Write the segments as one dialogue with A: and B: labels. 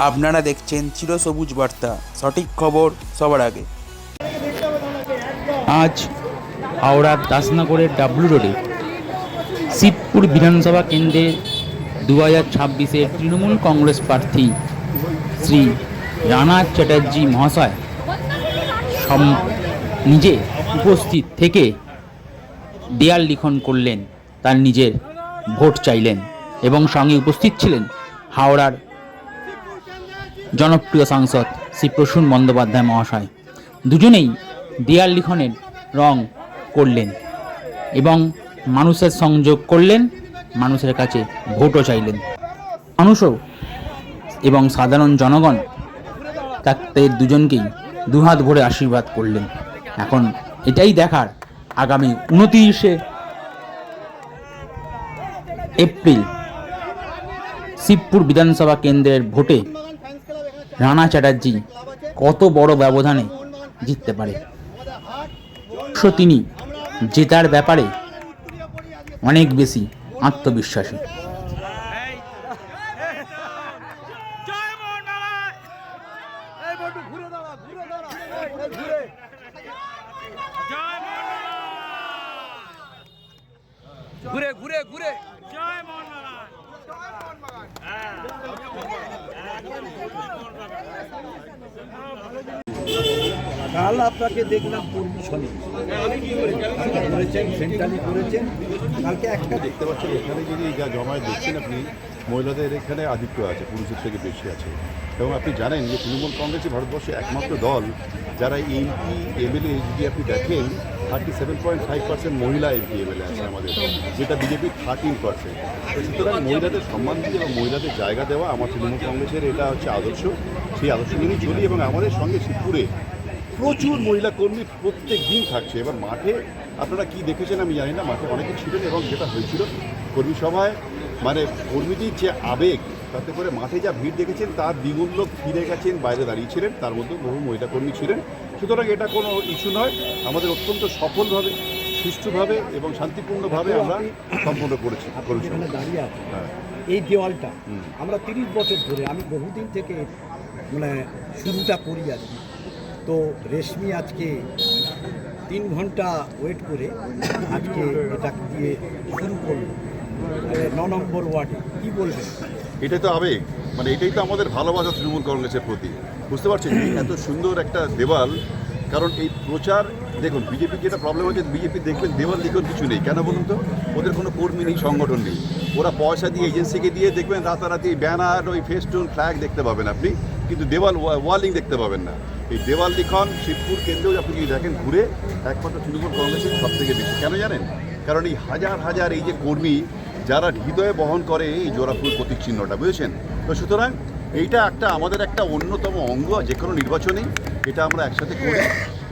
A: আপনারা দেখছেন চিরসবুজ বার্তা, সঠিক খবর সবার আগে।
B: আজ হাওড়ার দাসনগরের ডাব্লু রোডে শিবপুর বিধানসভা কেন্দ্রে 2026-এর তৃণমূল কংগ্রেস প্রার্থী শ্রী রানা চ্যাটার্জি মহাশয় নিজে উপস্থিত থেকে দেয়াল লিখন করলেন, তার নিজের ভোট চাইলেন এবং সঙ্গে উপস্থিত ছিলেন হাওড়ার জনপ্রিয় সাংসদ শ্রী প্রসূন বন্দ্যোপাধ্যায় মহাশয়। দুজনেই দেয়াল লিখনের রং করলেন এবং মানুষের সংযোগ করলেন, মানুষের কাছে ভোটও চাইলেন। মানুষও এবং সাধারণ জনগণ তাদের দুজনকেই দুহাত ভরে আশীর্বাদ করলেন। এখন এটাই দেখার আগামী 29শে এপ্রিল শিবপুর বিধানসভা কেন্দ্রের ভোটে রানা চ্যাটার্জি কত বড় ব্যবধানে জিততে পারে। তিনি জেতার ব্যাপারে অনেক বেশি আত্মবিশ্বাসী।
C: ঘুরে ঘুরে ঘুরে
D: কাল আপনাকে দেখলাম পরিবেশনে করেছেন, সেন্ট্রালি করেছেন, কালকে একটা
E: দেখতে পাচ্ছেন এখানে যদি যা জমায়েত দেখছেন আপনি, মহিলাদের এখানে আধিক্য আছে, পুরুষের থেকে বেশি আছে। এবং আপনি জানেন যে তৃণমূল কংগ্রেসই ভারতবর্ষে একমাত্র দল যারা এমপি এমএলএ যদি আপনি দেখেন 37.5% মহিলা এমপি এমএলএ আছে আমাদের, যেটা বিজেপি 13%। সুতরাং মহিলাদের সম্মান দিয়ে এবং মহিলাদের জায়গা দেওয়া আমার তৃণমূল কংগ্রেসের এটা হচ্ছে আদর্শ। সেই আদর্শ নিয়েই চলি এবং আমাদের সঙ্গে শিবপুরে প্রচুর মহিলা কর্মী প্রত্যেক দিন থাকছে। এবার মাঠে আপনারা কি দেখেছেন আমি জানি না, মাঠে অনেকে ছিলেন এবং যেটা হয়েছিল কর্মী সভায়, মানে কর্মীদের যে আবেগ, তাতে করে মাঠে যা ভিড় দেখেছেন তার দ্বিগুণ লোক ফিরে গেছেন, বাইরে দাঁড়িয়েছিলেন, তার মধ্যে বহু মহিলা কর্মী ছিলেন। সুতরাং এটা কোনো ইস্যু নয়, আমাদের অত্যন্ত সফলভাবে, সুষ্ঠুভাবে এবং শান্তিপূর্ণভাবে আমরা সম্পন্ন করেছি।
D: দাঁড়িয়ে আছে এই দেওয়ালটা আমরা 30 বছর ধরে, আমি বহুদিন থেকে মানে শুরুটা করি আর কি। তো রেশমি আজকে 3 ঘন্টা ওয়েট করে আজকে এটা দিয়ে শুরু করলো 9 নম্বর ওয়ার্ডে। কী বলবেন?
E: এটাই তো আবেগ, মানে এটাই তো আমাদের ভালোবাসা তৃণমূল কংগ্রেসের প্রতি। বুঝতে পারছেন এত সুন্দর একটা দেওয়াল, কারণ এই প্রচার দেখুন বিজেপির যেটা প্রবলেম হচ্ছে, বিজেপি দেখবেন দেওয়াল লিখন কিছু নেই, কেন বলুন তো? ওদের কোনো কর্মী নেই, সংগঠন নেই, ওরা পয়সা দিয়ে এজেন্সিকে দিয়ে দেখবেন রাতারাতি ব্যানার, ওই ফেস্টুন, ফ্ল্যাগ দেখতে পাবেন আপনি, কিন্তু দেওয়াল ওয়ালিং দেখতে পাবেন না। এই দেওয়াল লিখন শিবপুর কেন্দ্রেও আপনি যদি দেখেন ঘুরে, একমাত্র তৃণমূল কংগ্রেসের সব থেকে বেশি। কেন জানেন? কারণ এই হাজার হাজার এই যে কর্মী যারা হৃদয়ে বহন করে এই জোড়াফুল প্রতীক চিহ্নটা, বুঝেছেন তো? সুতরাং এইটা একটা আমাদের একটা অন্যতম অঙ্গ, যে কোনো নির্বাচনেই এটা আমরা একসাথে করি।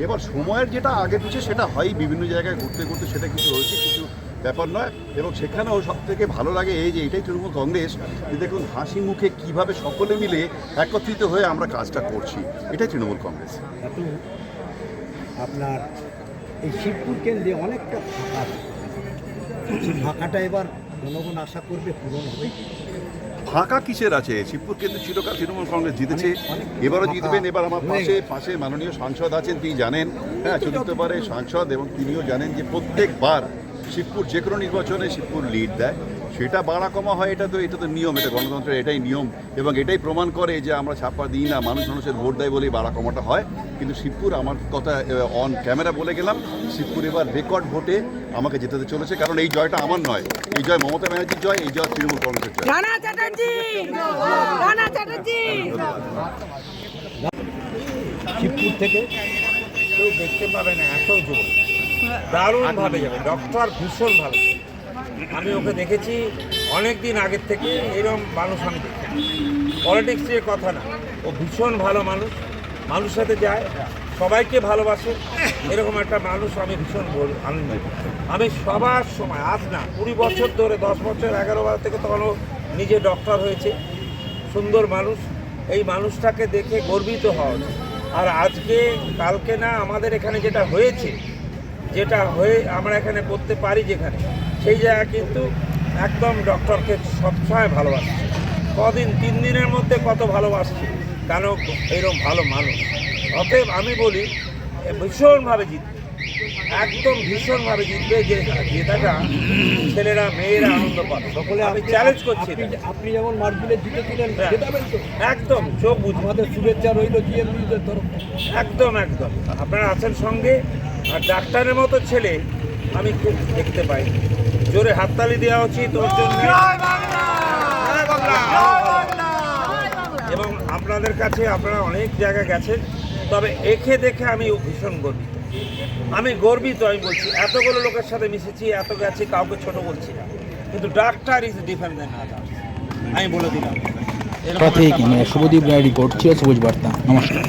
E: এবার সময়ের যেটা আগে পিছিয়ে সেটা হয়, বিভিন্ন জায়গায় ঘুরতে ঘুরতে সেটা কিছু হয়েছে, কিছু ব্যাপার নয়। এবং সেখানেও সব থেকে ভালো লাগে এই যে এটাই তৃণমূল কংগ্রেস, যে দেখুন হাসি মুখে কীভাবে সকলে মিলে একত্রিত হয়ে আমরা কাজটা করছি, এটাই তৃণমূল কংগ্রেস।
D: আপনার এই শিবপুর কেন্দ্রে অনেকটা ফাঁকাটা এবার জনগণ আশা করবে পূরণ হবে।
E: ফাঁকা কিসের আছে? শিবপুর কেন্দ্রে চিরকাল তৃণমূল কংগ্রেস জিতেছে, এবারও জিতবেন। এবার আমার পাশে মাননীয় সাংসদ আছেন, তিনি জানেন, হ্যাঁ, চতুর্থবারের সাংসদ, এবং তিনিও জানেন যে প্রত্যেকবার শিবপুর যে কোনো নির্বাচনে শিবপুর লিড দেয়। সেটা বাড়া কমা হয়, এটা তো নিয়ম, এটা গণতন্ত্রের এটাই নিয়ম, এবং এটাই প্রমাণ করে যে আমরা ছাপা দিই না, মানুষের ভোট দেয় বলেই বাড়া কমাটা হয়। কিন্তু শিবপুর, আমার কথা অন ক্যামেরা বলে গেলাম, শিবপুর এবার রেকর্ড ভোটে আমাকে জেতাতে চলেছে। কারণ এই জয়টা আমার নয়, এই জয় মমতা ব্যানার্জির জয়, এই জয় তৃণমূল কংগ্রেসের জয়।
D: শিবপুর থেকে
C: কেউ দেখতে পাবে না, এত জোর, দারুণভাবে যাবে। ডক্টর ভীষণ ভালো, আমি ওকে দেখেছি অনেক দিন আগের থেকে, এরকম মানুষ আমি দেখি। পলিটিক্স নিয়ে কথা না, ও ভীষণ ভালো মানুষ, মানুষের সাথে যায়, সবাইকে ভালোবাসে, এরকম একটা মানুষ আমি ভীষণ আনন্দিত। আমি সবার সময়, আজ না 20 বছর ধরে, 10 বছর 11 বার থেকে তখন ও নিজে ডক্টর হয়েছে, সুন্দর মানুষ। এই মানুষটাকে দেখে গর্বিত হওয়া উচিত। আর আজকে কালকে না আমাদের এখানে যেটা হয়েছে, যেটা হয়ে আমরা এখানে করতে পারি যেখানে, সেই জায়গা কিন্তু একদম ডক্টরকে সবসময় ভালোবাসে। কদিন 3 দিনের মধ্যে কত ভালোবাসছে, কেন এরকম ভালো মানুষ। অতএব আমি বলি ভীষণভাবে জিতবে, একদম ভীষণভাবে জিতবে, যে জেতাটা ছেলেরা মেয়েরা আনন্দ পাবে। সকলে আমি চ্যালেঞ্জ করছি এটা।
D: আপনি যেমন মার্চবিলে জিতেছিলেন,
C: হ্যাঁ।
D: জেতাবেন তো?
C: একদম চোখ বুঝবে,
D: আমাদের শুভেচ্ছা রইল জিএমবিদের তরফ।
C: একদম একদম আপনারা আছেন সঙ্গে। আর ডাক্তারের মতো ছেলে আমি খুব দেখতে পাই, জোরে হাততালি দেওয়া উচিত ওর জন্য। এবং আপনাদের কাছে আপনারা অনেক জায়গায় গেছেন, তবে একে দেখে আমি ভীষণ গর্বিত। আমি বলছি, এতগুলো লোকের সাথে মিশেছি, এত গেছি, কাউকে ছোট বলছি না, কিন্তু doctor is different than others, আমি বলে দিলাম। এরকম
B: কথা থেকে
C: একটা
B: ক্যামেরা শুভদীপ রায় রিপোর্ট, চির সবুজ বার্তা। নমস্কার।